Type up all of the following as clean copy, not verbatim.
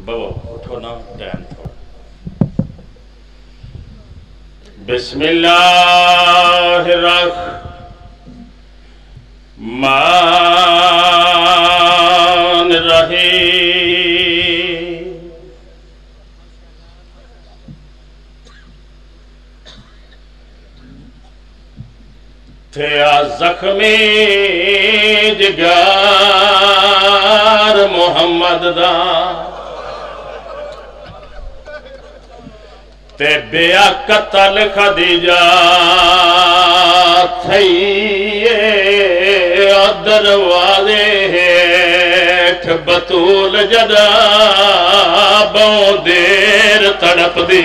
بو اٹھو نا ٹائم تھوڑا بسم اللہ الرحمن الرحیم تھیا زخمی جگار محمد دا تے بیا قتل خدیجہ تھئیے دروازے ہیٹھ بطول جدا بہوں دیر تڑپ دی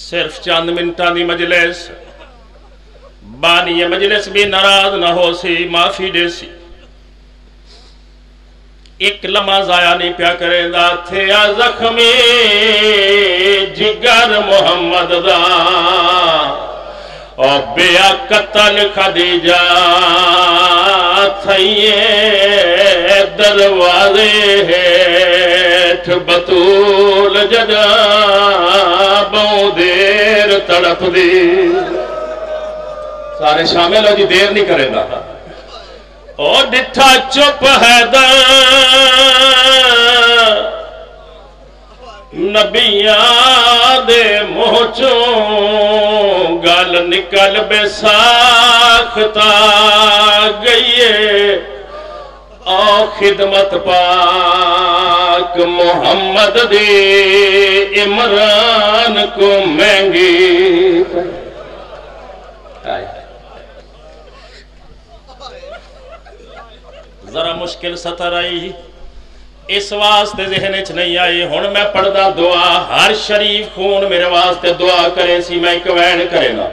صرف چند منٹان دی مجلس بانی مجلس بھی ناراض نہ ہو سی معافی دے سی ایک لمحہ ضائع نہیں پیا کرے دا تھیا زخمی جگر محمد دا اور بیا قتل خدیجہ تھئیے دروازے ہیٹھ بطول جدا بہوں دیر تڑپ دی سارے شامل ہو جی دیر نہیں کرے دا اور ڈٹھا چپ ہے دا نبیاں دے موچوں گل نکل بے ساکھتا گئیے اور خدمت پاک محمد دی عمران کو مہنگی ذرا مشکل سطر آئی اس واسطے ذہن اچھ نہیں آئی ہون میں پڑھدا دعا ہر شریف خون میرے واسطے دعا کرے سی میں کوین کرے نا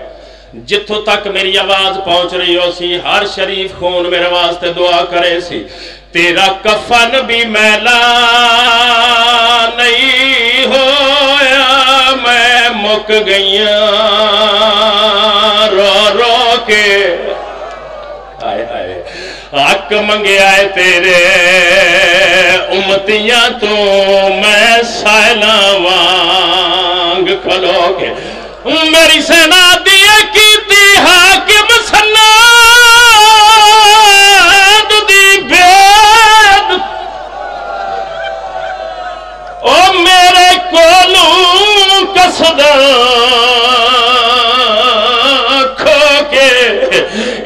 جتھوں تک میری آواز پہنچ رہی ہو سی ہر شریف خون میرے واسطے دعا کرے سی تیرا کفن بھی میلا نہیں ہویا میں مک گئیاں رو رو کے آئے آئے حق منگے آئے تیرے امتیاں تو میں سائلہ وانگ کھلو کے میری سینا دیئے کیتی حاکم سناد دی بید او میرے کولوں کسدہ کھو کے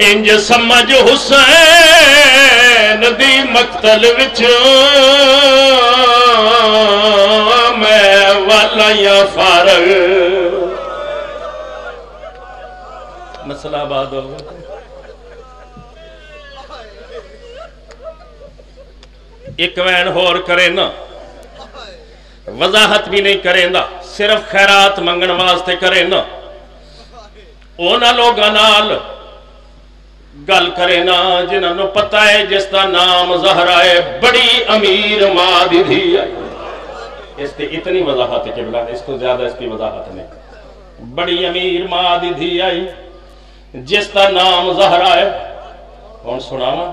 انج سمجھ حسین دی مقتل وچوں میں والا یا فارغ مسئلہ آباد ہوگا ایک وین ہور کرے نا وضاحت بھی نہیں کرے نا صرف خیرات منگن واسطے کرے نا اونا لوگا نال گل کرے نا جنہوں نے پتہ ہے جس کا نام زہرہ ہے بڑی امیر ماں دی دھی آئی اس کی اتنی وضاحت ہے کہ بلا اس کو زیادہ اس کی وضاحت نہیں بڑی امیر ماں دی دھی آئی جس کا نام زہرہ ہے کون سناوا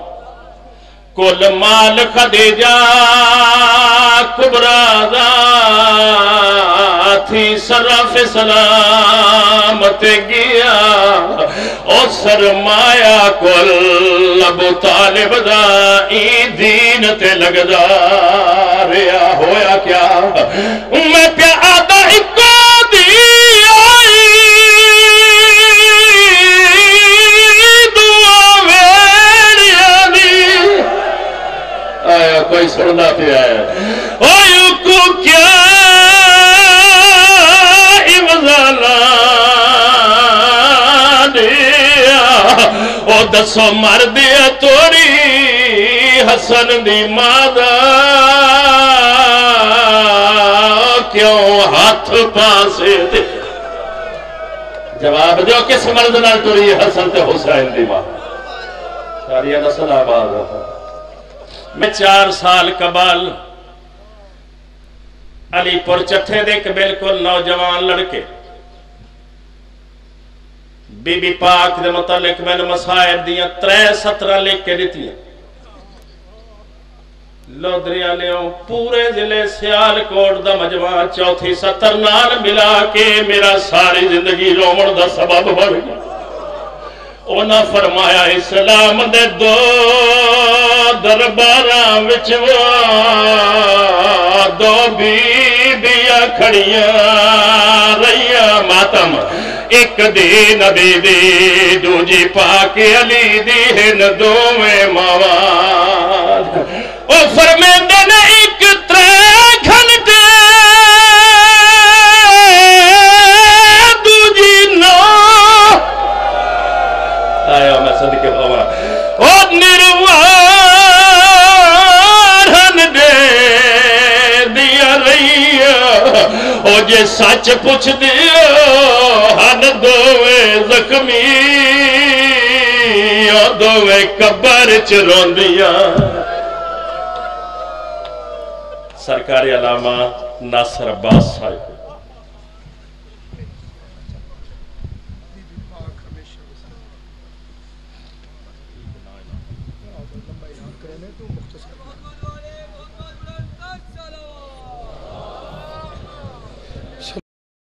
کل مال خدیجہ کبرا دا تھی صرف سلامت گیا اور سرمایہ کل ابو طالب دا ای دین تے لگ دا ریا ہویا کیا میں پیا آدھا اکو دی آئی کوئی سننا پہ آیا اوہ کو کیا امزالا دیا او دسو مر دیا توڑی حسن دی مادہ کیوں ہاتھ پاسے تے جواب دیو کس مرد نال ٹری حسن تے حسین دی ماں ساری نسل آباد میں 4 سال قبل علی پور چٹھے دے کہ بالکل نوجوان لڑکے بی بی پاک دے متعلق میں نے مسائب دیاں 3 17 لکھ کے دیتی ہیں لودریاں لیوں پورے ضلع سیالکوٹ دا مجمع 4 70 نال ملا کے میرا ساری زندگی رومن دا سبب بن گیا اونا فرمایا اسلام دے 2 درباراں وچ 2 بیبیاں کھڑیاں رہیاں ماتم ایک دی نبی دی دوجی پاک علی دی ہن دوویں ماواں او فرمیندے نے ایک 3 گھنٹے دوجی نو آیا میں صدقے بھوا او نروان دے دیا رہی او جے سچ پوچھ دیو ہن دووے زخمی او دووے قبر چ روندیاں سرکاری علامہ ناصر عباس صاحب